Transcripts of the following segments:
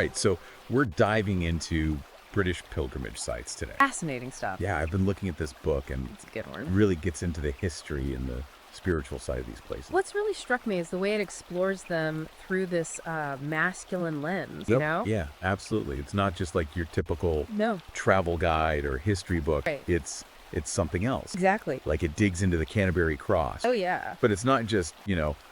right, so we're diving into British pilgrimage sites today. Fascinating stuff. Yeah, I've been looking at this book, and It's a good one. it really gets into the history and the spiritual side of these places. What's really struck me is the way it explores them through this masculine lens, you know? Yeah, absolutely. It's not just like your typical No. travel guide or history book. Right. It's something else. Exactly. Like it digs into the Canterbury Cross. Oh, yeah. But it's not just,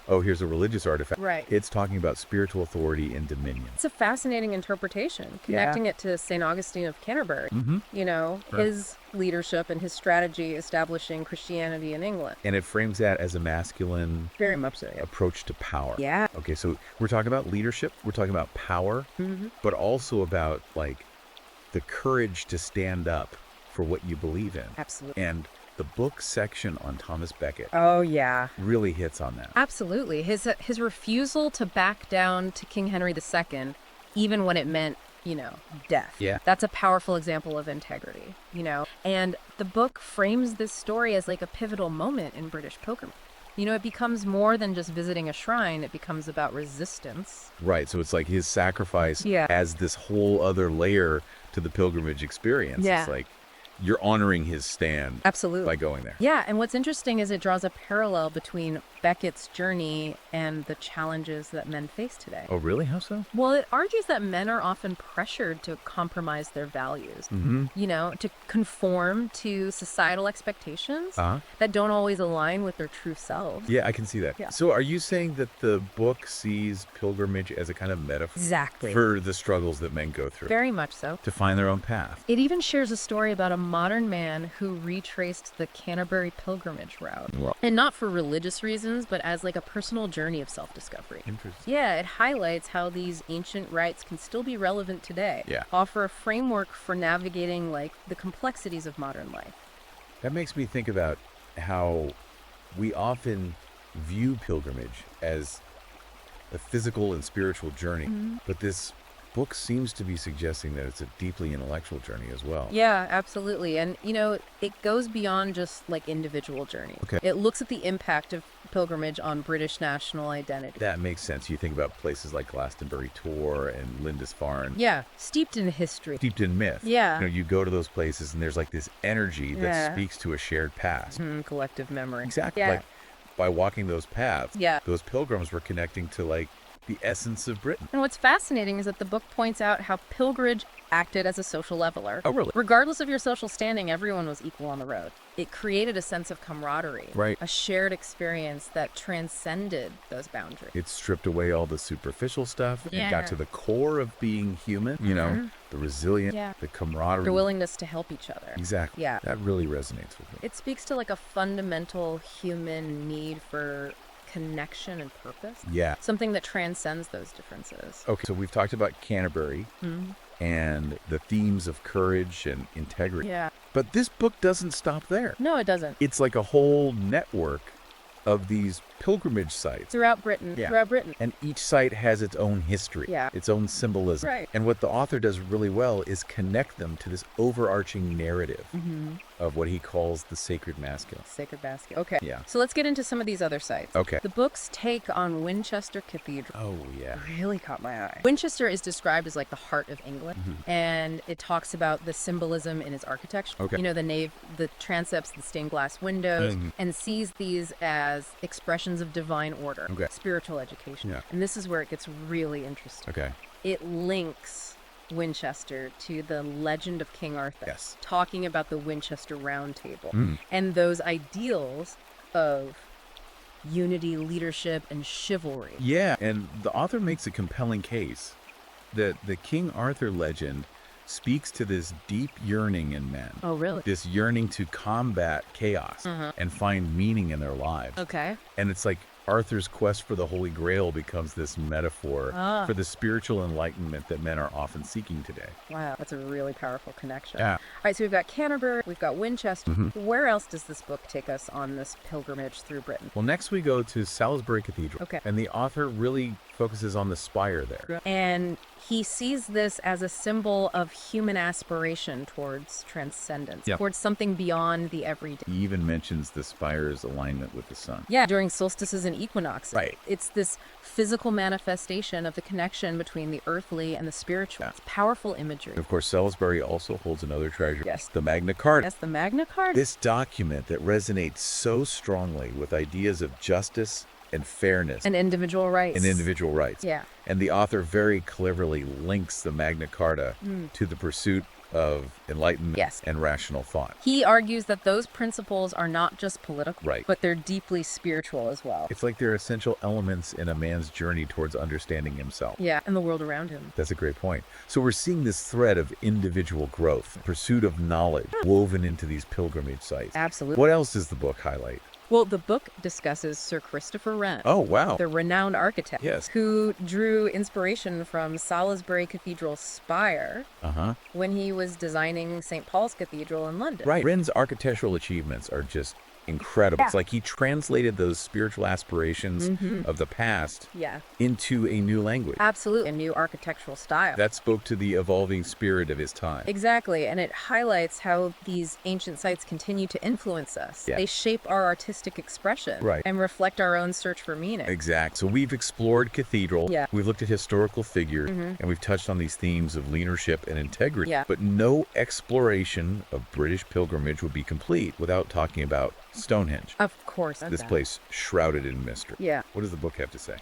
oh, here's a religious artifact. Right. It's talking about spiritual authority and dominion. It's a fascinating interpretation, connecting it to St. Augustine of Canterbury. You know, his leadership and his strategy establishing Christianity in England. And it frames that as a masculine Very much so, yeah. approach to power. Yeah. Okay, so we're talking about leadership, we're talking about power, but also about like the courage to stand up for what you believe in. Absolutely. And the book section on Thomas Becket Oh, yeah. really hits on that. Absolutely. His refusal to back down to King Henry II, even when it meant, death. Yeah. That's a powerful example of integrity, And the book frames this story as like a pivotal moment in British pilgrimage. It becomes more than just visiting a shrine. It becomes about resistance. Right, so it's like his sacrifice Yeah. adds this whole other layer to the pilgrimage experience. Yeah. It's like you're honoring his stand Absolutely. by going there. Yeah, and what's interesting is it draws a parallel between Becket's journey and the challenges that men face today. Oh, really? How so? Well, it argues that men are often pressured to compromise their values, to conform to societal expectations that don't always align with their true selves. Yeah, I can see that. Yeah. So are you saying that the book sees pilgrimage as a kind of metaphor Exactly. for the struggles that men go through Very much so. to find their own path? It even shares a story about a modern man who retraced the Canterbury pilgrimage route. Wow. And not for religious reasons, but as like a personal journey of self-discovery. Interesting. Yeah, it highlights how these ancient rites can still be relevant today. Yeah. Offer a framework for navigating like the complexities of modern life. That makes me think about how we often view pilgrimage as a physical and spiritual journey, but this book seems to be suggesting that it's a deeply intellectual journey as well. Yeah, absolutely. And, it goes beyond just like individual journeys. Okay. It looks at the impact of pilgrimage on British national identity. That makes sense. You think about places like Glastonbury Tor and Lindisfarne. Yeah, steeped in history. Steeped in myth. Yeah. You go to those places and there's like this energy that Yeah. speaks to a shared past. Collective memory. Exactly. Yeah. Like by walking those paths, Yeah. those pilgrims were connecting to like the essence of Britain. And what's fascinating is that the book points out how pilgrimage acted as a social leveler. Oh, really? Regardless of your social standing, everyone was equal on the road. It created a sense of camaraderie, Right. a shared experience that transcended those boundaries. It stripped away all the superficial stuff and Yeah. got to the core of being human, the resilience, Yeah. the camaraderie. The willingness to help each other. Exactly. Yeah. That really resonates with me. It speaks to like a fundamental human need for connection and purpose. Yeah. Something that transcends those differences. Okay, so we've talked about Canterbury and the themes of courage and integrity. Yeah. But this book doesn't stop there. No, it doesn't. It's like a whole network of these pilgrimage sites. Throughout Britain. Yeah. Throughout Britain. And each site has its own history, Yeah. its own symbolism. Right. And what the author does really well is connect them to this overarching narrative of what he calls the sacred masculine. Sacred basket. Okay. Yeah. So let's get into some of these other sites. Okay. The book's take on Winchester Cathedral Oh, yeah. really caught my eye. Winchester is described as like the heart of England, and it talks about the symbolism in its architecture. Okay. The nave, the transepts, the stained glass windows, and sees these as expressions of divine order, Okay. spiritual education. Yeah. And this is where it gets really interesting. Okay. It links Winchester to the legend of King Arthur, Yes. talking about the Winchester Round Table and those ideals of unity, leadership, and chivalry. Yeah, and the author makes a compelling case that the King Arthur legend speaks to this deep yearning in men. Oh, really? This yearning to combat chaos and find meaning in their lives. Okay. And it's like Arthur's quest for the Holy Grail becomes this metaphor for the spiritual enlightenment that men are often seeking today. Wow, that's a really powerful connection. Yeah. All right, so we've got Canterbury, we've got Winchester. Where else does this book take us on this pilgrimage through Britain? Well, next we go to Salisbury Cathedral. Okay. And the author really focuses on the spire there. And he sees this as a symbol of human aspiration towards transcendence, Yeah. towards something beyond the everyday. He even mentions the spire's alignment with the sun. Yeah, during solstices and equinoxes. Right. It's this physical manifestation of the connection between the earthly and the spiritual. Yeah. It's powerful imagery. Of course, Salisbury also holds another treasure. Yes. The Magna Carta. Yes, the Magna Carta. This document that resonates so strongly with ideas of justice and fairness And individual rights. and individual rights. Yeah. And the author very cleverly links the Magna Carta to the pursuit of enlightenment Yes. and rational thought. He argues that those principles are not just political, Right. but they're deeply spiritual as well. It's like they're essential elements in a man's journey towards understanding himself. Yeah, and the world around him. That's a great point. So we're seeing this thread of individual growth, pursuit of knowledge, woven into these pilgrimage sites. Absolutely. What else does the book highlight? Well, the book discusses Sir Christopher Wren. Oh, wow. The renowned architect, Yes. who drew inspiration from Salisbury Cathedral's spire Uh-huh. when he was designing St. Paul's Cathedral in London. Right. Wren's architectural achievements are just incredible. Yeah. It's like he translated those spiritual aspirations of the past Yeah, into a new language. absolutely. A new architectural style. That spoke to the evolving spirit of his time. Exactly, and it highlights how these ancient sites continue to influence us. Yeah. They shape our artistic expression Right. and reflect our own search for meaning. Exact. So we've explored cathedral, Yeah. we've looked at historical figures, and we've touched on these themes of leadership and integrity. Yeah. But no exploration of British pilgrimage would be complete without talking about Stonehenge. Of course. This place shrouded in mystery. Yeah. What does the book have to say?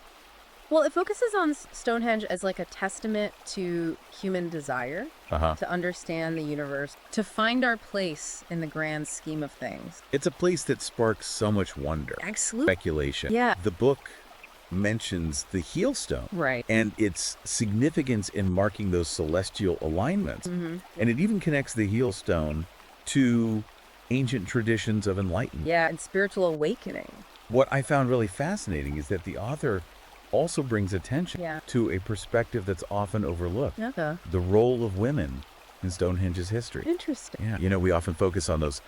Well, it focuses on Stonehenge as like a testament to human desire Uh-huh. to understand the universe, to find our place in the grand scheme of things. It's a place that sparks so much wonder, Absolutely. speculation. Yeah. The book mentions the heel stone. Right. And its significance in marking those celestial alignments. Mm-hmm. And it even connects the heel stone to ancient traditions of enlightenment. Yeah, and spiritual awakening. What I found really fascinating is that the author also brings attention Yeah. to a perspective that's often overlooked. Okay. The role of women in Stonehenge's history. Interesting. Yeah. You know, we often focus on those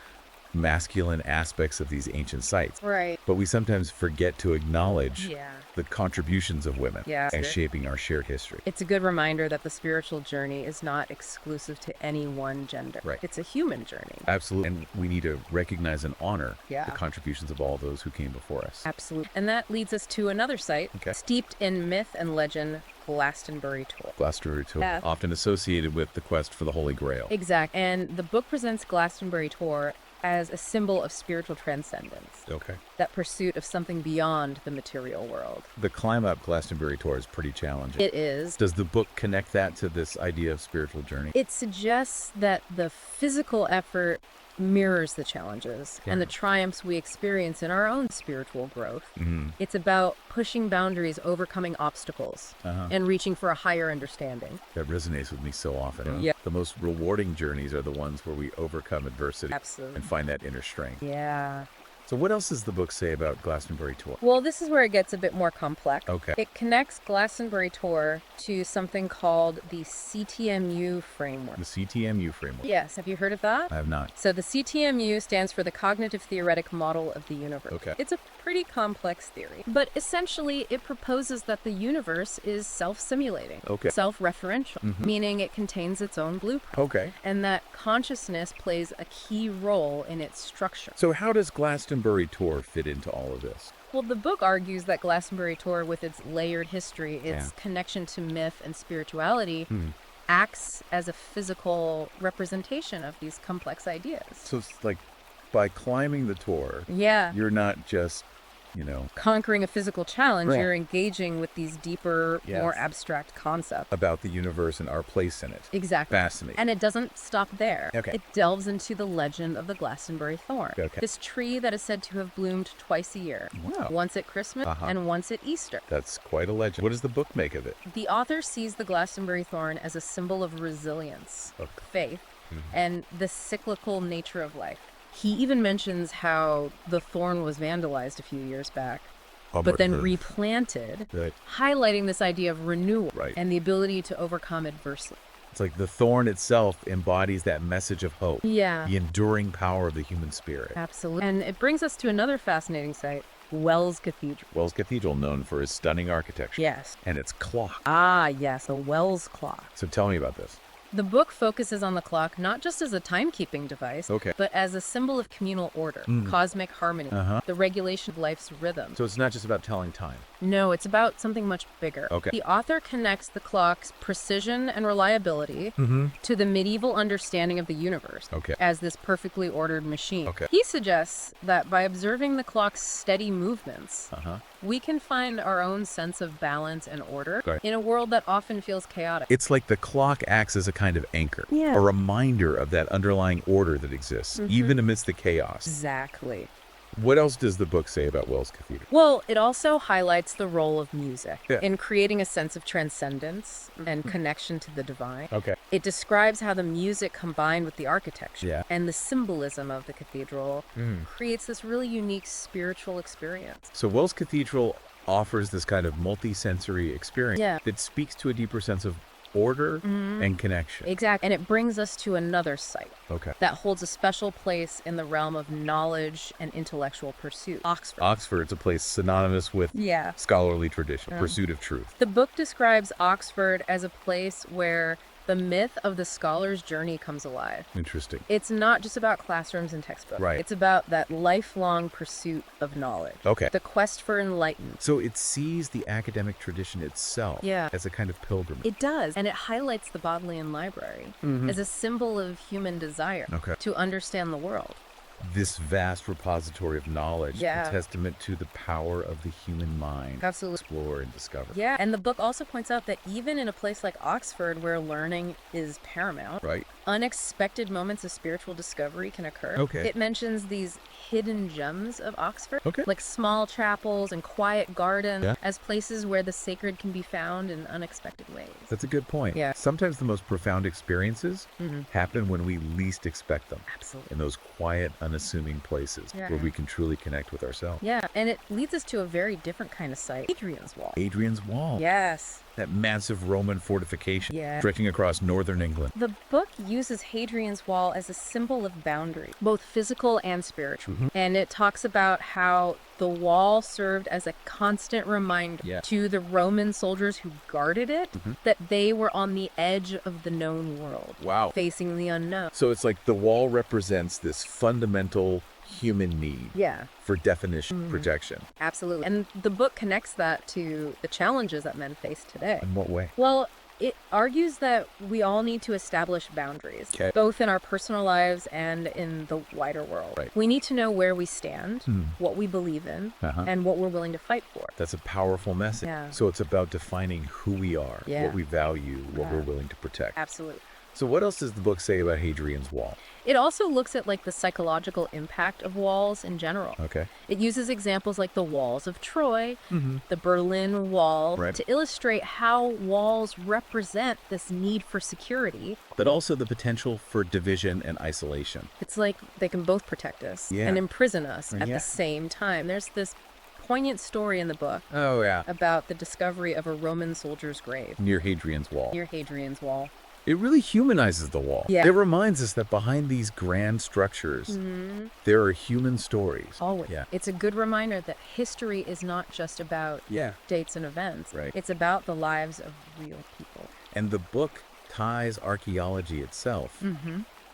masculine aspects of these ancient sites, Right. but we sometimes forget to acknowledge Yeah. the contributions of women Yeah. and shaping our shared history. It's a good reminder that the spiritual journey is not exclusive to any one gender. Right. It's a human journey. Absolutely. And we need to recognize and honor Yeah. the contributions of all those who came before us. Absolutely. And that leads us to another site, Okay. steeped in myth and legend, Glastonbury Tor. Glastonbury Tor, Yeah. often associated with the quest for the Holy Grail. Exact. And the book presents Glastonbury Tor as a symbol of spiritual transcendence, Okay. that pursuit of something beyond the material world. The climb up Glastonbury Tor is pretty challenging. It is. Does the book connect that to this idea of spiritual journey? It suggests that the physical effort mirrors the challenges and the triumphs we experience in our own spiritual growth. Mm-hmm. It's about pushing boundaries, overcoming obstacles, and reaching for a higher understanding. That resonates with me so often. Yeah. The most rewarding journeys are the ones where we overcome adversity Absolutely. and find that inner strength. Yeah. So what else does the book say about Glastonbury Tor? Well, this is where it gets a bit more complex. Okay. It connects Glastonbury Tor to something called the C.T.M.U framework. The C.T.M.U framework. Yes, have you heard of that? I have not. So the C.T.M.U stands for the Cognitive Theoretic Model of the Universe. Okay. It's a pretty complex theory, but essentially it proposes that the universe is self-simulating, Okay. self-referential, meaning it contains its own blueprint, Okay. and that consciousness plays a key role in its structure. So how does Glastonbury Tor fit into all of this? Well, the book argues that Glastonbury Tor, with its layered history, its Yeah. connection to myth and spirituality, acts as a physical representation of these complex ideas. So it's like by climbing the Tor, Yeah. you're not just, you know, Conquering a physical challenge, Right. you're engaging with these deeper, Yes. more abstract concepts. about the universe and our place in it. Exactly. Fascinating. And it doesn't stop there. Okay. It delves into the legend of the Glastonbury thorn. Okay. This tree that is said to have bloomed twice a year. Wow. Once at Christmas and once at Easter. That's quite a legend. What does the book make of it? The author sees the Glastonbury thorn as a symbol of resilience, Okay. faith, and the cyclical nature of life. He even mentions how the thorn was vandalized a few years back, but then replanted, Right. highlighting this idea of renewal Right. and the ability to overcome adversity. It's like the thorn itself embodies that message of hope, Yeah, the enduring power of the human spirit. absolutely. And it brings us to another fascinating site, Wells Cathedral. Wells Cathedral, known for its stunning architecture. Yes. And its clock. Ah, yes, the Wells clock. So tell me about this. The book focuses on the clock not just as a timekeeping device, Okay. but as a symbol of communal order, cosmic harmony, the regulation of life's rhythm. So it's not just about telling time. No, it's about something much bigger. Okay. The author connects the clock's precision and reliability to the medieval understanding of the universe as this perfectly ordered machine. Okay. He suggests that by observing the clock's steady movements, we can find our own sense of balance and order in a world that often feels chaotic. It's like the clock acts as a kind of anchor, a reminder of that underlying order that exists, even amidst the chaos. Exactly. What else does the book say about Wells Cathedral? Well, it also highlights the role of music in creating a sense of transcendence and connection to the divine. Okay. It describes how the music combined with the architecture and the symbolism of the cathedral creates this really unique spiritual experience. So Wells Cathedral offers this kind of multi-sensory experience that speaks to a deeper sense of order and connection. Exactly. And it brings us to another site that holds a special place in the realm of knowledge and intellectual pursuit. Oxford. Oxford's a place synonymous with scholarly tradition, pursuit of truth. The book describes Oxford as a place where the myth of the scholar's journey comes alive. Interesting. It's not just about classrooms and textbooks. Right. It's about that lifelong pursuit of knowledge. Okay. The quest for enlightenment. So it sees the academic tradition itself as a kind of pilgrimage. It does. And it highlights the Bodleian Library as a symbol of human desire to understand the world. This vast repository of knowledge, a testament to the power of the human mind. Absolutely. Explore and discover. Yeah, and the book also points out that even in a place like Oxford, where learning is paramount, unexpected moments of spiritual discovery can occur. It mentions these hidden gems of Oxford, like small chapels and quiet gardens, as places where the sacred can be found in unexpected ways. That's a good point. Yeah. Sometimes the most profound experiences happen when we least expect them. Absolutely. In those quiet, unassuming places where we can truly connect with ourselves. Yeah, and it leads us to a very different kind of site, Hadrian's Wall. Hadrian's Wall. Yes. That massive Roman fortification stretching across northern England. The book uses Hadrian's Wall as a symbol of boundary, both physical and spiritual. And it talks about how the wall served as a constant reminder to the Roman soldiers who guarded it that they were on the edge of the known world. Wow. Facing the unknown. So it's like the wall represents this fundamental human need for definition, projection. Absolutely. And the book connects that to the challenges that men face today. In what way? Well, it argues that we all need to establish boundaries, both in our personal lives and in the wider world. Right. We need to know where we stand, what we believe in, and what we're willing to fight for. That's a powerful message. Yeah. So it's about defining who we are, what we value, what we're willing to protect. Absolutely. So what else does the book say about Hadrian's Wall? It also looks at like the psychological impact of walls in general. Okay. It uses examples like the walls of Troy, the Berlin Wall, to illustrate how walls represent this need for security. But also the potential for division and isolation. It's like they can both protect us and imprison us at the same time. There's this poignant story in the book about the discovery of a Roman soldier's grave. Near Hadrian's Wall. Near Hadrian's Wall. It really humanizes the wall. Yeah. It reminds us that behind these grand structures, there are human stories. Always. Yeah. It's a good reminder that history is not just about dates and events. Right. It's about the lives of real people. And the book ties archaeology itself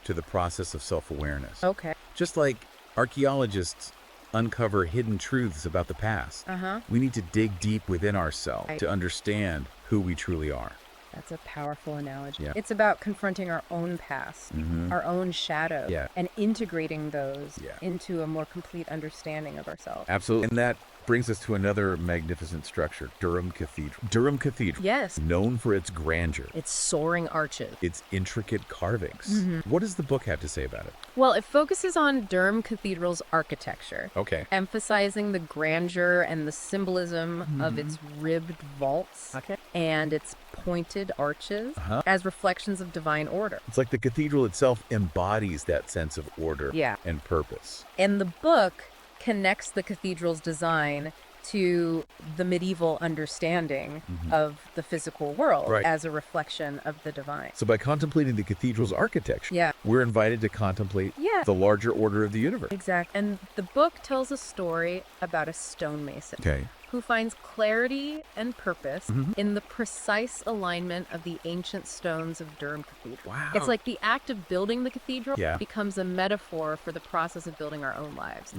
to the process of self-awareness. Okay. Just like archaeologists uncover hidden truths about the past, we need to dig deep within ourselves to understand who we truly are. That's a powerful analogy. Yeah. It's about confronting our own past, our own shadows, and integrating those into a more complete understanding of ourselves. Absolutely. And that brings us to another magnificent structure, Durham Cathedral. Durham Cathedral. Yes. Known for its grandeur. Its soaring arches. Its intricate carvings. What does the book have to say about it? Well, it focuses on Durham Cathedral's architecture. Okay. Emphasizing the grandeur and the symbolism of its ribbed vaults and its pointed arches as reflections of divine order. It's like the cathedral itself embodies that sense of order and purpose. And the book connects the cathedral's design to the medieval understanding of the physical world Right. as a reflection of the divine. So by contemplating the cathedral's architecture, Yeah. we're invited to contemplate Yeah. the larger order of the universe. Exactly. And the book tells a story about a stonemason Okay. who finds clarity and purpose in the precise alignment of the ancient stones of Durham Cathedral. Wow. It's like the act of building the cathedral Yeah. becomes a metaphor for the process of building our own lives.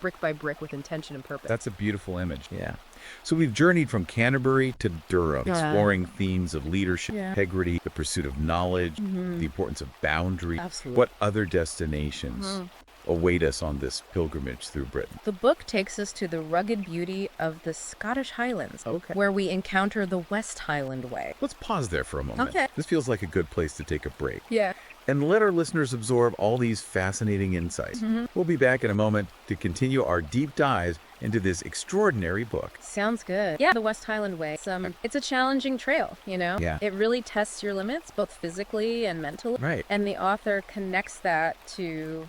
Brick by brick with intention and purpose. That's a beautiful image. Yeah. So we've journeyed from Canterbury to Durham, exploring themes of leadership, integrity, the pursuit of knowledge, the importance of boundary. Absolutely. What other destinations await us on this pilgrimage through Britain? The book takes us to the rugged beauty of the Scottish Highlands, Okay. where we encounter the West Highland Way. Let's pause there for a moment. Okay. This feels like a good place to take a break Yeah. and let our listeners absorb all these fascinating insights. We'll be back in a moment to continue our deep dives into this extraordinary book. Sounds good. Yeah, the West Highland Way. It's a challenging trail, Yeah. It really tests your limits, both physically and mentally. Right. And the author connects that to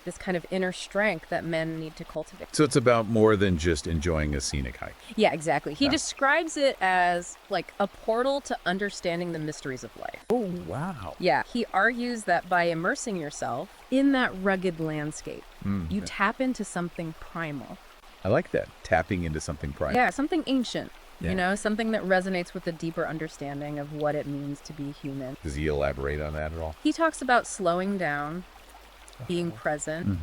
this kind of inner strength that men need to cultivate. So it's about more than just enjoying a scenic hike. Yeah, exactly. He describes it as like a portal to understanding the mysteries of life. Oh, wow. Yeah, he argues that by immersing yourself in that rugged landscape, you tap into something primal. I like that. Tapping into something private. Yeah, something ancient. Yeah. Something that resonates with a deeper understanding of what it means to be human. Does he elaborate on that at all? He talks about slowing down, being present,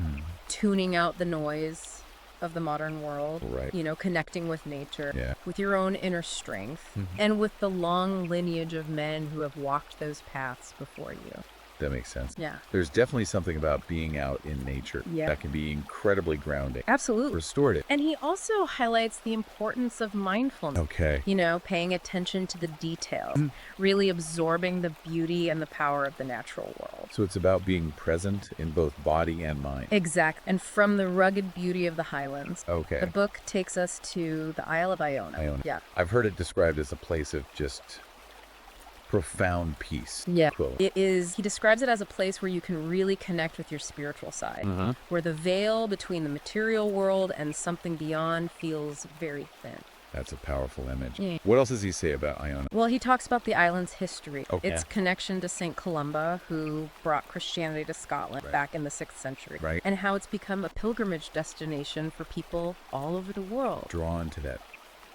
tuning out the noise of the modern world, Right. Connecting with nature, Yeah. with your own inner strength, and with the long lineage of men who have walked those paths before you. That makes sense. Yeah. There's definitely something about being out in nature that can be incredibly grounding, Absolutely. restorative. And he also highlights the importance of mindfulness. Okay. Paying attention to the details, really absorbing the beauty and the power of the natural world. So it's about being present in both body and mind. Exactly. And from the rugged beauty of the Highlands, Okay. the book takes us to the Isle of Iona. Iona. Yeah. I've heard it described as a place of just profound peace. Yeah. Quote. It is, he describes it as a place where you can really connect with your spiritual side, where the veil between the material world and something beyond feels very thin. That's a powerful image. Yeah. What else does he say about Iona? Well, he talks about the island's history, Okay. its connection to St. Columba, who brought Christianity to Scotland back in the 6th century, Right. and how it's become a pilgrimage destination for people all over the world. Drawn to that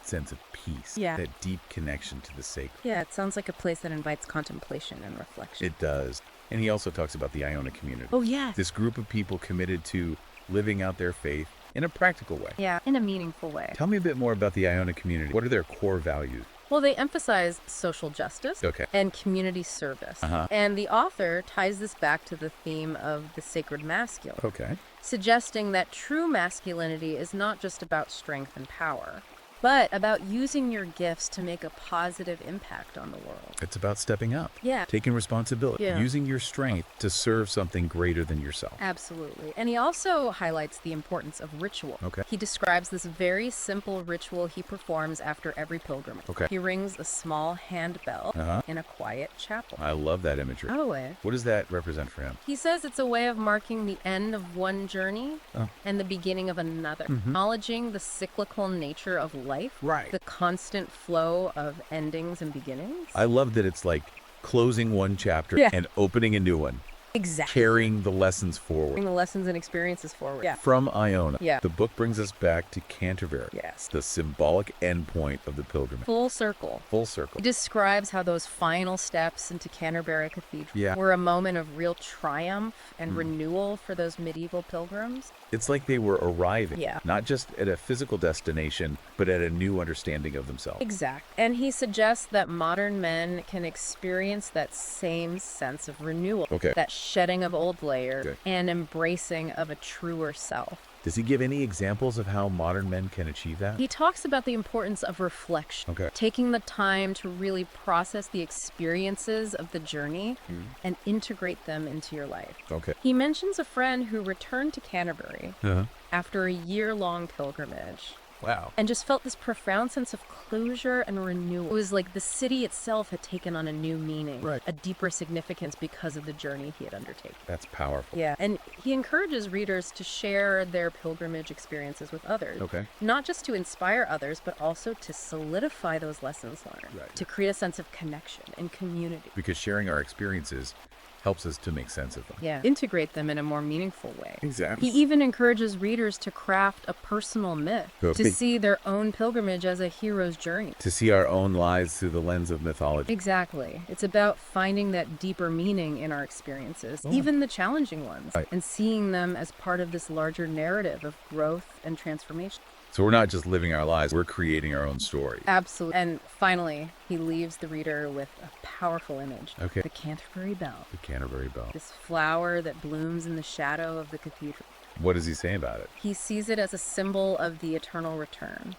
sense of peace, Yeah. that deep connection to the sacred. Yeah, it sounds like a place that invites contemplation and reflection. It does. And he also talks about the Iona community. Oh, yeah. This group of people committed to living out their faith in a practical way. Yeah, in a meaningful way. Tell me a bit more about the Iona community. What are their core values? Well, they emphasize social justice Okay. and community service. And the author ties this back to the theme of the sacred masculine, Okay. suggesting that true masculinity is not just about strength and power, but about using your gifts to make a positive impact on the world. It's about stepping up. Yeah. Taking responsibility. Yeah. Using your strength to serve something greater than yourself. Absolutely. And he also highlights the importance of ritual. Okay. He describes this very simple ritual he performs after every pilgrimage. Okay. He rings a small hand bell in a quiet chapel. I love that imagery. Oh, eh? What does that represent for him? He says it's a way of marking the end of one journey and the beginning of another, acknowledging the cyclical nature of life, Right. the constant flow of endings and beginnings. I love that it's like closing one chapter and opening a new one. Exactly. Carrying the lessons forward. Bring the lessons and experiences forward. Yeah. From Iona, Yeah. the book brings us back to Canterbury. Yes. The symbolic endpoint of the pilgrimage. Full circle. Full circle. He describes how those final steps into Canterbury Cathedral Yeah. were a moment of real triumph and renewal for those medieval pilgrims. It's like they were arriving, Yeah. not just at a physical destination, but at a new understanding of themselves. Exact. And he suggests that modern men can experience that same sense of renewal, Okay. that shedding of old layers Okay. and embracing of a truer self. Does he give any examples of how modern men can achieve that? He talks about the importance of reflection, Okay. taking the time to really process the experiences of the journey and integrate them into your life. Okay. He mentions a friend who returned to Canterbury Uh-huh. after a year-long pilgrimage Wow. and just felt this profound sense of closure and renewal. It was like the city itself had taken on a new meaning, Right. a deeper significance because of the journey he had undertaken. That's powerful. Yeah, and he encourages readers to share their pilgrimage experiences with others. Okay. Not just to inspire others, but also to solidify those lessons learned, Right. to create a sense of connection and community. Because sharing our experiences helps us to make sense of them. Yeah, integrate them in a more meaningful way. Exactly. He even encourages readers to craft a personal myth, Okay. to see their own pilgrimage as a hero's journey. To see our own lives through the lens of mythology. Exactly. It's about finding that deeper meaning in our experiences, even the challenging ones, Right. and seeing them as part of this larger narrative of growth and transformation. So we're not just living our lives, we're creating our own story. Absolutely. And finally, he leaves the reader with a powerful image. Okay. The Canterbury Bell. The Canterbury Bell. This flower that blooms in the shadow of the cathedral. What does he say about it? He sees it as a symbol of the eternal return,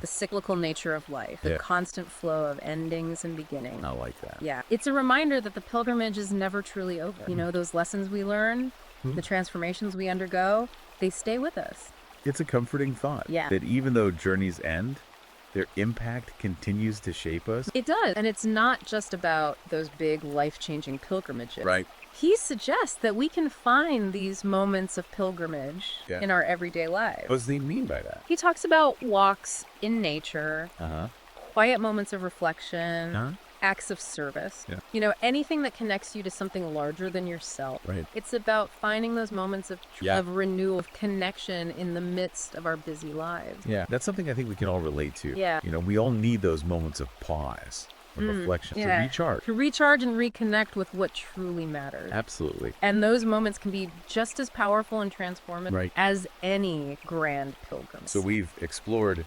the cyclical nature of life, the Yeah. constant flow of endings and beginnings. I like that. Yeah, it's a reminder that the pilgrimage is never truly over. You know, those lessons we learn, the transformations we undergo, they stay with us. It's a comforting thought. Yeah. That even though journeys end, their impact continues to shape us. It does. And it's not just about those big life-changing pilgrimages. Right. He suggests that we can find these moments of pilgrimage Yeah. in our everyday lives. What does he mean by that? He talks about walks in nature, Uh-huh. quiet moments of reflection, Huh? acts of service. Yeah. You know, anything that connects you to something larger than yourself. Right. It's about finding those moments of, Yeah. of renewal, of connection in the midst of our busy lives. Yeah. That's something I think we can all relate to. Yeah. You know, we all need those moments of pause or reflection to recharge. To recharge and reconnect with what truly matters. Absolutely. And those moments can be just as powerful and transformative Right. as any grand pilgrim. So we've explored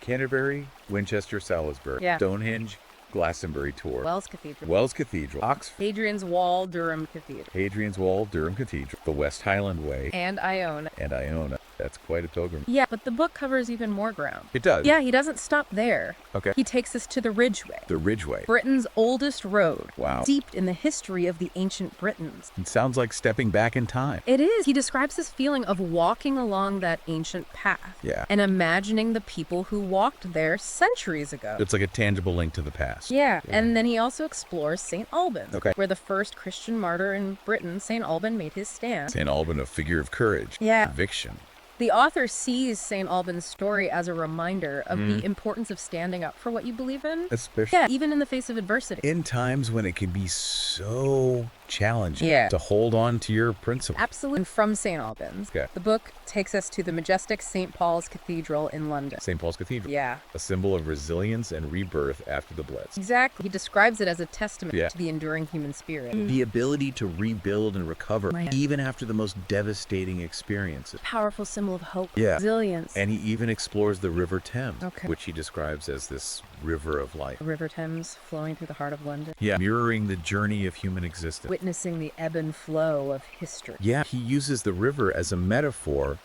Canterbury, Winchester, Salisbury, Yeah. Stonehenge, Glastonbury Tour, Wells Cathedral, Wells Cathedral, Oxford, Hadrian's Wall, Durham Cathedral, Hadrian's Wall, Durham Cathedral, the West Highland Way, and Iona. and Iona. That's quite a pilgrimage. Yeah, but the book covers even more ground. It does. Yeah, he doesn't stop there. Okay. He takes us to the Ridgeway, The Ridgeway. Britain's oldest road, Wow. steeped in the history of the ancient Britons. It sounds like stepping back in time. It is. He describes this feeling of walking along that ancient path. Yeah. And imagining the people who walked there centuries ago. It's like a tangible link to the past. Yeah, and then he also explores St. Alban, Okay. where the first Christian martyr in Britain, St. Alban, made his stand. St. Alban, a figure of courage, Yeah. conviction. The author sees St. Alban's story as a reminder of the importance of standing up for what you believe in. Especially Yeah, even in the face of adversity. in times when it can be so challenging Yeah. to hold on to your principles. Absolutely. And from St. Albans, Okay. the book takes us to the majestic St. Paul's Cathedral in London. St. Paul's Cathedral. Yeah, A symbol of resilience and rebirth after the Blitz. exactly. He describes it as a testament Yeah. to the enduring human spirit. The ability to rebuild and recover, Right. even after the most devastating experiences. Powerful symbol of hope, Yeah. resilience. And he even explores the River Thames, Okay. which he describes as this river of life. The River Thames flowing through the heart of London. Yeah, mirroring the journey of human existence. Witnessing the ebb and flow of history. Yeah, he uses the river as a metaphor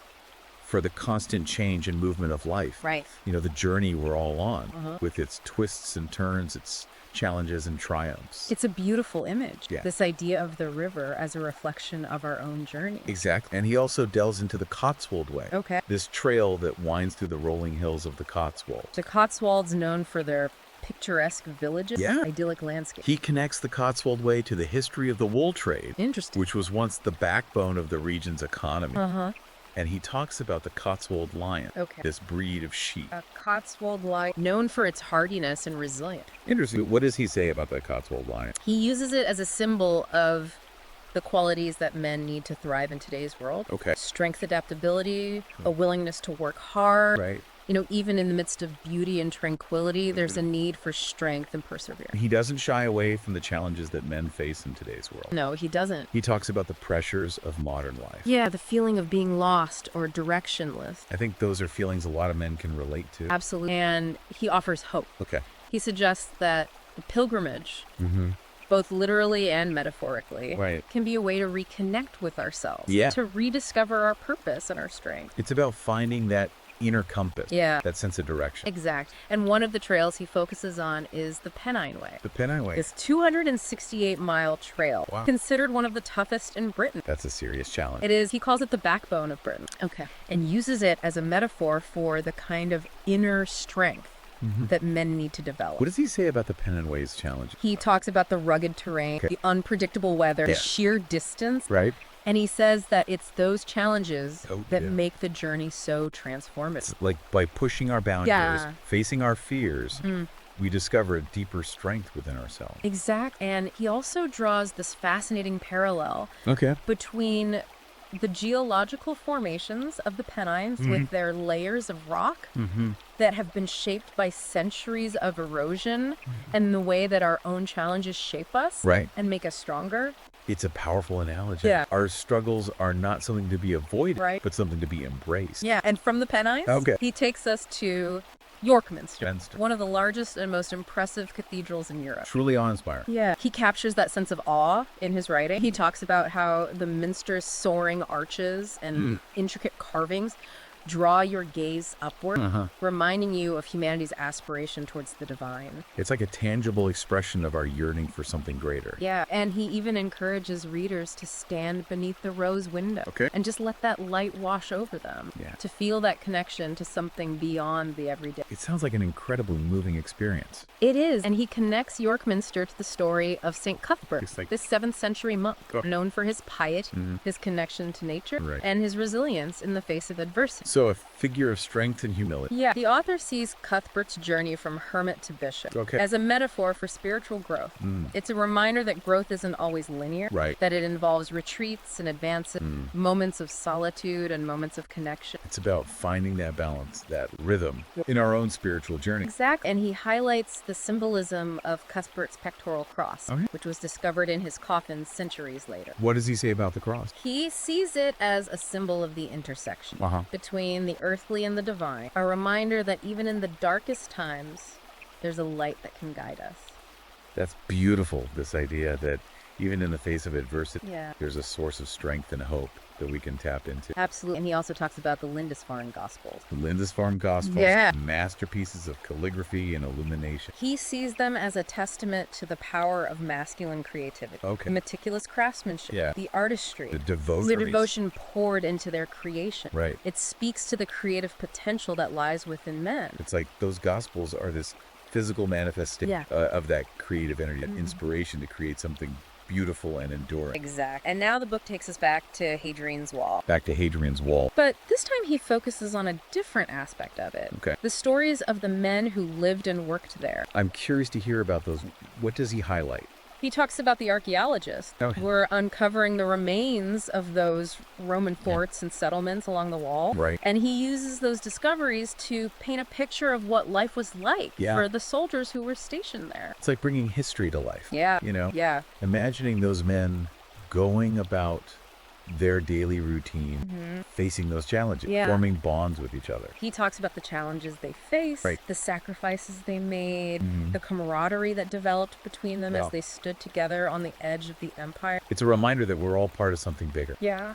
for the constant change and movement of life. Right. You know, the journey we're all on, with its twists and turns, its challenges and triumphs. It's a beautiful image. Yeah. This idea of the river as a reflection of our own journey. Exactly. And he also delves into the Cotswold Way. Okay. This trail that winds through the rolling hills of the Cotswolds. The Cotswolds, known for their picturesque villages, Yeah. idyllic landscape. He connects the Cotswold Way to the history of the wool trade, Interesting. which was once the backbone of the region's economy. Uh-huh. And he talks about the Cotswold lion, Okay. this breed of sheep. A Cotswold lion, known for its hardiness and resilience. Interesting. What does he say about the Cotswold lion? He uses it as a symbol of the qualities that men need to thrive in today's world. Okay. Strength, adaptability, a willingness to work hard. Right. You know, even in the midst of beauty and tranquility, there's a need for strength and perseverance. He doesn't shy away from the challenges that men face in today's world. No, he doesn't. He talks about the pressures of modern life. Yeah, the feeling of being lost or directionless. I think those are feelings a lot of men can relate to. Absolutely. And he offers hope. Okay. He suggests that the pilgrimage, both literally and metaphorically, Right. can be a way to reconnect with ourselves, Yeah. to rediscover our purpose and our strength. It's about finding that inner compass. Yeah. That sense of direction. Exact. And one of the trails he focuses on is the Pennine Way. The Pennine Way. This 268-mile trail, Wow. considered one of the toughest in Britain. That's a serious challenge. It is. He calls it the backbone of Britain. Okay. And uses it as a metaphor for the kind of inner strength that men need to develop. What does he say about the Pennine Way's challenge? He talks about the rugged terrain, the unpredictable weather, the sheer distance. Right? And he says that it's those challenges Oh, that yeah. make the journey so transformative. It's like by pushing our boundaries, Yeah. facing our fears, we discover a deeper strength within ourselves. Exact. And he also draws this fascinating parallel Okay. between the geological formations of the Pennines with their layers of rock that have been shaped by centuries of erosion and the way that our own challenges shape us Right. and make us stronger. It's a powerful analogy. Yeah. Our struggles are not something to be avoided, Right. but something to be embraced. Yeah. And from the Pennines, Okay. he takes us to York Minster, Minster. one of the largest and most impressive cathedrals in Europe. Truly awe-inspiring. Yeah. He captures that sense of awe in his writing. He talks about how the minster's soaring arches and intricate carvings draw your gaze upward, reminding you of humanity's aspiration towards the divine. It's like a tangible expression of our yearning for something greater. Yeah, and he even encourages readers to stand beneath the rose window Okay. and just let that light wash over them, Yeah. to feel that connection to something beyond the everyday. It sounds like an incredibly moving experience. It is, and he connects York Minster to the story of St. Cuthbert, It's like- this 7th century monk, Oh. known for his piety, his connection to nature, Right. and his resilience in the face of adversity. So a figure of strength and humility. Yeah, the author sees Cuthbert's journey from hermit to bishop Okay. as a metaphor for spiritual growth. It's a reminder that growth isn't always linear, Right. that it involves retreats and advances, moments of solitude and moments of connection. It's about finding that balance, that rhythm in our own spiritual journey. Exactly. And he highlights the symbolism of Cuthbert's pectoral cross, Okay. which was discovered in his coffin centuries later. What does he say about the cross? He sees it as a symbol of the intersection Uh-huh. between the earthly and the divine, a reminder that even in the darkest times, there's a light that can guide us. That's beautiful, this idea that even in the face of adversity, Yeah. there's a source of strength and hope that we can tap into. Absolutely. And he also talks about the Lindisfarne Gospels. The Lindisfarne Gospels, Yeah. masterpieces of calligraphy and illumination. He sees them as a testament to the power of masculine creativity, Okay. the meticulous craftsmanship, Yeah. the artistry, The the devotion. devotion poured into their creation. Right. It speaks to the creative potential that lies within men. It's like those Gospels are this physical manifestation Yeah. of that creative energy, that inspiration to create something beautiful and enduring. Exact. And now the book takes us back to Hadrian's Wall. Back to Hadrian's Wall. But this time he focuses on a different aspect of it. Okay. The stories of the men who lived and worked there. I'm curious to hear about those. What does he highlight? He talks about the archaeologists Okay. who were uncovering the remains of those Roman forts and settlements along the wall. Right. And he uses those discoveries to paint a picture of what life was like Yeah. for the soldiers who were stationed there. It's like bringing history to life. Yeah. You know? Yeah. Imagining those men going about their daily routine, facing those challenges, Yeah. forming bonds with each other. He talks about the challenges they faced, Right. the sacrifices they made, the camaraderie that developed between them Yeah. as they stood together on the edge of the empire. It's a reminder that we're all part of something bigger, Yeah.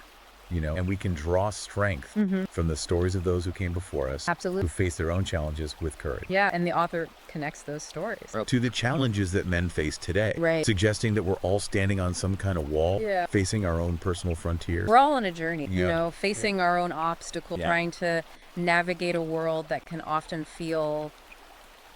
you know, and we can draw strength from the stories of those who came before us, Absolutely. who faced their own challenges with courage. Yeah, and the author connects those stories. To the challenges that men face today, Right. suggesting that we're all standing on some kind of wall, Yeah. facing our own personal frontiers. We're all on a journey, you Yeah. know, facing our own obstacle, Yeah. trying to navigate a world that can often feel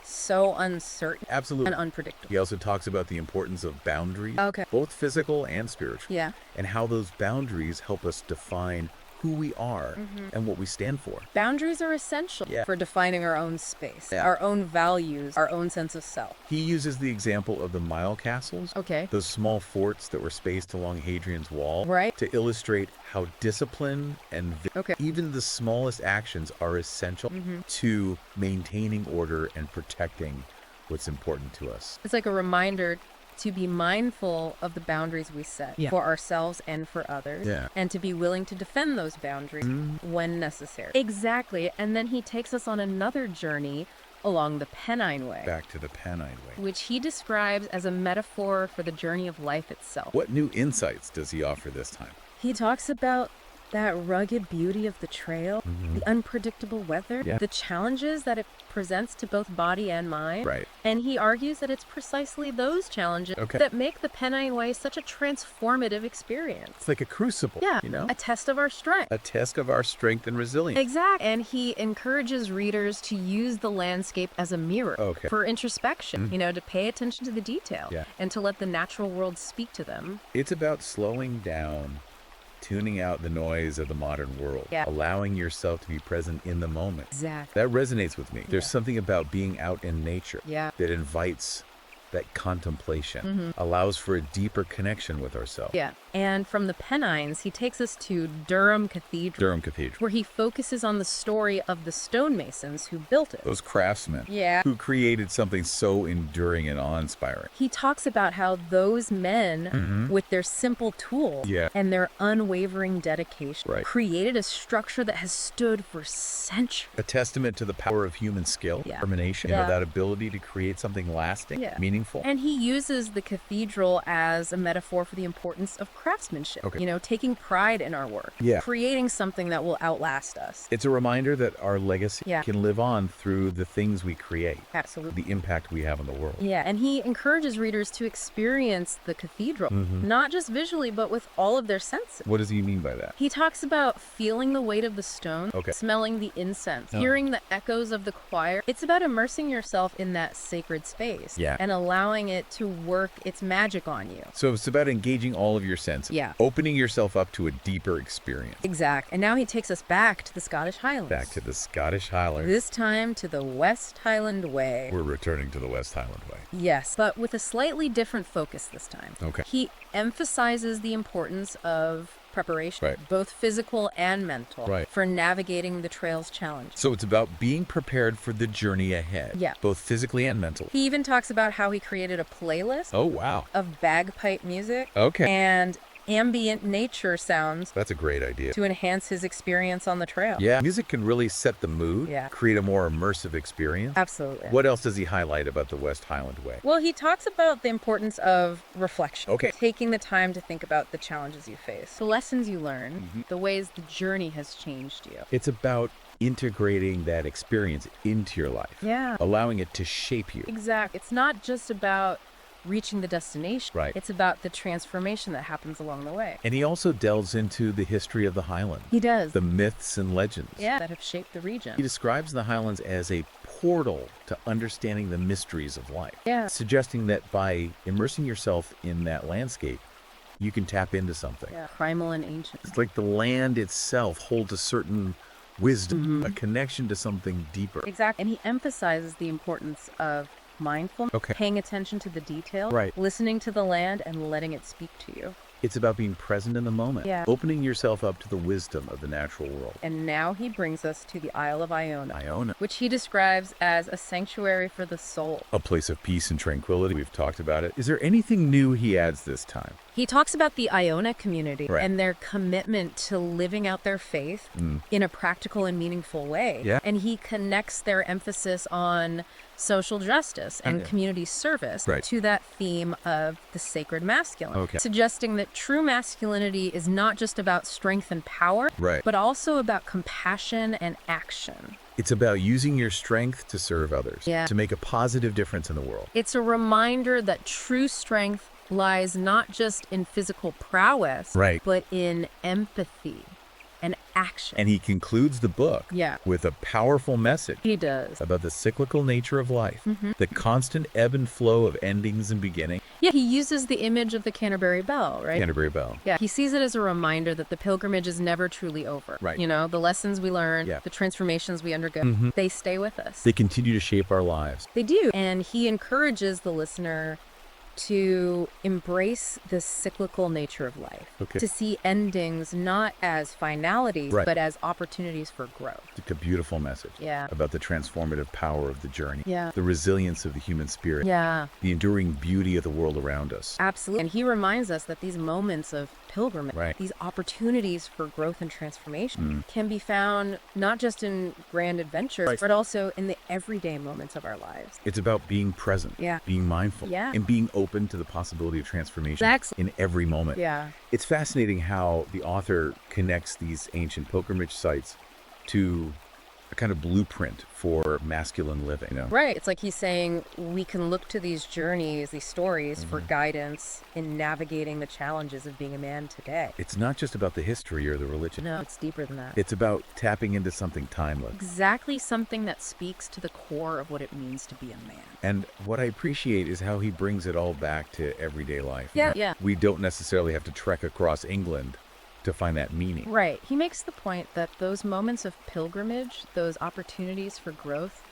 so uncertain Absolutely. and unpredictable. He also talks about the importance of boundaries, Okay. both physical and spiritual, Yeah. and how those boundaries help us define who we are and what we stand for. Boundaries are essential Yeah. for defining our own space, Yeah. our own values, our own sense of self. He uses the example of the mile castles, Okay. those small forts that were spaced along Hadrian's Wall, Right. to illustrate how discipline and Okay. even the smallest actions are essential to maintaining order and protecting what's important to us. It's like a reminder to be mindful of the boundaries we set Yeah. for ourselves and for others, Yeah. and to be willing to defend those boundaries when necessary. Exactly. And then he takes us on another journey along the Pennine Way, Back to the Pennine Way. which he describes as a metaphor for the journey of life itself. What new insights does he offer this time? He talks about That rugged beauty of the trail, the unpredictable weather, Yeah. the challenges that it presents to both body and mind. Right. And he argues that it's precisely those challenges Okay. that make the Pennine Way such a transformative experience. It's like a crucible, Yeah, you know? a test of our strength. A test of our strength and resilience. Exactly. And he encourages readers to use the landscape as a mirror Okay. for introspection, to pay attention to the detail Yeah. and to let the natural world speak to them. It's about slowing down, tuning out the noise of the modern world, Yeah. allowing yourself to be present in the moment. Exactly. That resonates with me. There's Yeah. something about being out in nature Yeah. that invites that contemplation, allows for a deeper connection with ourselves. Yeah. And from the Pennines, he takes us to Durham Cathedral, Durham Cathedral. where he focuses on the story of the stonemasons who built it. Those craftsmen Yeah. who created something so enduring and awe-inspiring. He talks about how those men, with their simple tools Yeah. and their unwavering dedication, Right. created a structure that has stood for centuries. A testament to the power of human skill, Yeah. determination, Yeah. that ability to create something lasting, Yeah. meaningful. And he uses the cathedral as a metaphor for the importance of craftsmanship. Okay. Taking pride in our work. Yeah. Creating something that will outlast us. It's a reminder that our legacy Yeah. can live on through the things we create, Absolutely. the impact we have on the world. Yeah, and he encourages readers to experience the cathedral, not just visually, but with all of their senses. What does he mean by that? He talks about feeling the weight of the stone, Okay. smelling the incense, Oh. hearing the echoes of the choir. It's about immersing yourself in that sacred space Yeah. and allowing it to work its magic on you. So it's about engaging all of your senses, Yeah. opening yourself up to a deeper experience. Exact. And now he takes us back to the Scottish Highlands. Back to the Scottish Highlands. This time to the West Highland Way. We're returning to the West Highland Way. Yes, but with a slightly different focus this time. Okay. He emphasizes the importance of preparation, Right. both physical and mental, Right. for navigating the trail's challenge. So it's about being prepared for the journey ahead, Yeah. both physically and mentally. He even talks about how he created a playlist Oh, wow. of bagpipe music Okay. and ambient nature sounds That's a great idea. to enhance his experience on the trail. Yeah, music can really set the mood, Yeah. create a more immersive experience. Absolutely. What else does he highlight about the West Highland Way? Well, he talks about the importance of reflection. Okay. Taking the time to think about the challenges you face, the lessons you learn, Mm-hmm. the ways the journey has changed you. It's about integrating that experience into your life, Yeah. allowing it to shape you. Exactly. It's not just about reaching the destination. Right. It's about the transformation that happens along the way. And he also delves into the history of the Highlands, He does. the myths and legends. Yeah. That have shaped the He region. describes the Highlands as a portal to understanding the mysteries of life, Yeah. suggesting that by immersing yourself in that landscape, you can tap into something. Yeah. Primal and ancient. It's like the land itself holds a certain wisdom, Mm-hmm. a connection to something deeper. Exactly. And he emphasizes the importance of mindfulness, Okay. paying attention to the detail, Right. listening to the land and letting it speak to you. It's about being present in the moment, Yeah. opening yourself up to the wisdom of the natural world. And now he brings us to the Isle of Iona, Iona, which he describes as a sanctuary for the soul. a place of peace and tranquility. We've talked about it. Is there anything new he adds this time? He talks about the Iona community Right. and their commitment to living out their faith in a practical and meaningful way. Yeah. And he connects their emphasis on social justice and Okay. community service Right. to that theme of the sacred masculine, Okay. suggesting that true masculinity is not just about strength and power, Right. but also about compassion and action. It's about using your strength to serve others, Yeah. to make a positive difference in the world. It's a reminder that true strength lies not just in physical prowess, Right. but in empathy and action. And he concludes the book Yeah. with a powerful message He does. about the cyclical nature of life, the constant ebb and flow of endings and beginnings. Yeah, he uses the image of the Canterbury Bell, right? Canterbury Bell. Yeah, he sees it as a reminder that the pilgrimage is never truly over. Right. The lessons we learn, Yeah. the transformations we undergo, they stay with us. They continue to shape our lives. They do. And he encourages the listener to embrace the cyclical nature of life, Okay. to see endings not as finalities, Right. but as opportunities for growth. It's a beautiful message Yeah. about the transformative power of the journey, Yeah. the resilience of the human spirit, Yeah, the enduring beauty of the world around us. absolutely. And he reminds us that these moments of pilgrimage, Right. these opportunities for growth and transformation can be found not just in grand adventures, Right. but also in the everyday moments of our lives. It's about being present, Yeah. being mindful, Yeah. and being open open to the possibility of transformation Exactly. in every moment. Yeah. It's fascinating how the author connects these ancient pilgrimage sites to a kind of blueprint for masculine living. Right. It's like he's saying we can look to these journeys, these stories for guidance in navigating the challenges of being a man today. It's not just about the history or the religion. No, it's deeper than that. It's about tapping into something timeless. Exactly something that speaks to the core of what it means to be a man. And what I appreciate is how he brings it all back to everyday life. Yeah. Yeah. We don't necessarily have to trek across England to find that meaning. Right. He makes the point that those moments of pilgrimage, those opportunities for growth,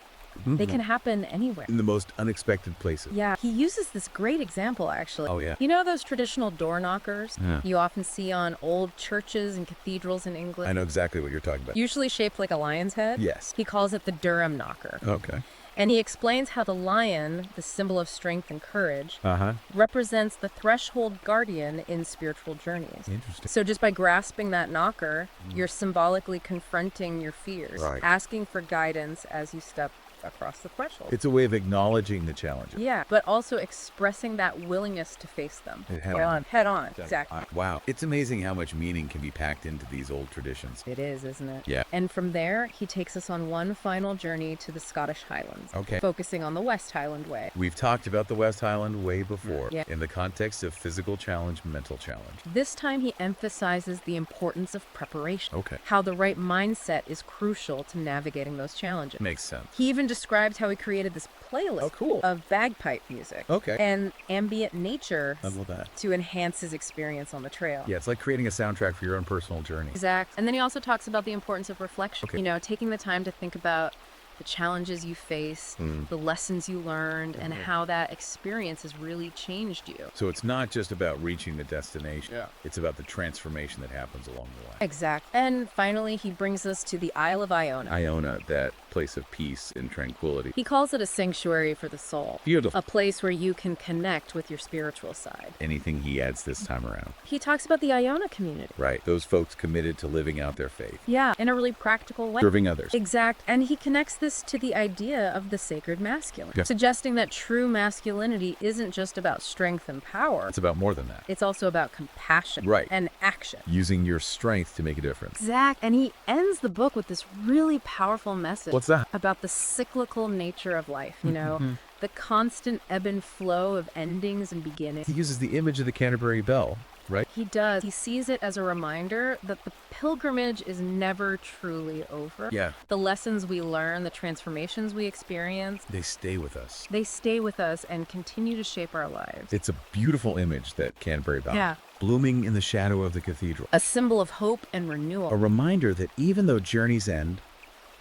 they can happen anywhere. In the most unexpected places. Yeah, he uses this great example, actually. Oh, yeah. You know those traditional door knockers Yeah. you often see on old churches and cathedrals in England? I know exactly what you're talking about. Usually shaped like a lion's head? Yes. He calls it the Durham knocker. Okay. And he explains how the lion, the symbol of strength and courage, Uh-huh. represents the threshold guardian in spiritual journeys. Interesting. So just by grasping that knocker, you're symbolically confronting your fears, Right. asking for guidance as you step across the threshold. It's a way of acknowledging the challenges. Yeah, but also expressing that willingness to face them. Head on. Head on, exactly. Wow. It's amazing how much meaning can be packed into these old traditions. It is, isn't it? Yeah. And from there, he takes us on one final journey to the Scottish Highlands, Okay. focusing on the West Highland Way. We've talked about the West Highland way before Yeah. in the context of physical challenge, mental challenge. This time, he emphasizes the importance of preparation. Okay. How the right mindset is crucial to navigating those challenges. Makes sense. He even describes how he created this playlist Oh, cool. of bagpipe music Okay. and ambient nature I love that. to enhance his experience on the trail. Yeah, it's like creating a soundtrack for your own personal journey. Exact. And then he also talks about the importance of reflection. Okay. You know, taking the time to think about the challenges you faced, the lessons you learned, and how that experience has really changed you. So it's not just about reaching the destination. Yeah. It's about the transformation that happens along the way. Exact. And finally, he brings us to the Isle of Iona. Iona, that place of peace and tranquility. He calls it a sanctuary for the soul. Beautiful. A place where you can connect with your spiritual side. Anything he adds this time around. He talks about the Iona community. Right. Those folks committed to living out their faith, Yeah, in a really practical way. serving others. Exact. And he connects this to the idea of the sacred masculine, Yeah. suggesting that true masculinity isn't just about strength and power. It's about more than that. It's also about compassion Right. and action. Using your strength to make a difference. Exact. And he ends the book with this really powerful message. What's that? About the cyclical nature of life, you know, the constant ebb and flow of endings and beginnings. He uses the image of the Canterbury Bell, right? He does. He sees it as a reminder that the pilgrimage is never truly over. Yeah. The lessons we learn, the transformations we experience, They stay with us. they stay with us and continue to shape our lives. It's a beautiful image, that Canterbury Bell. Yeah. Blooming in the shadow of the cathedral. A symbol of hope and renewal. A reminder that even though journeys end,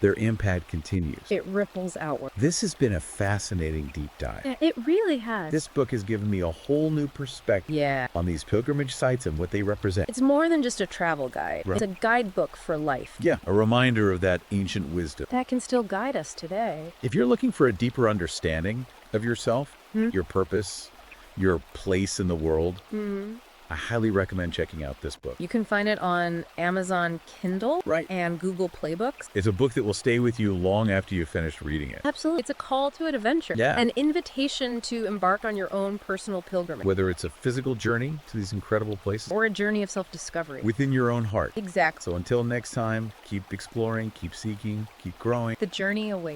their impact continues. It ripples outward. This has been a fascinating deep dive. Yeah, it really has. This book has given me a whole new perspective Yeah. on these pilgrimage sites and what they represent. It's more than just a travel guide. Right. It's a guidebook for life. Yeah, a reminder of that ancient wisdom. That can still guide us today. If you're looking for a deeper understanding of yourself, your purpose, your place in the world, I highly recommend checking out this book. You can find it on Amazon Kindle Right. and Google Play Books. It's a book that will stay with you long after you've finished reading it. Absolutely. It's a call to an adventure. Yeah. An invitation to embark on your own personal pilgrimage. Whether it's a physical journey to these incredible places Or a journey of self-discovery. within your own heart. Exactly. So until next time, keep exploring, keep seeking, keep growing. The journey awaits.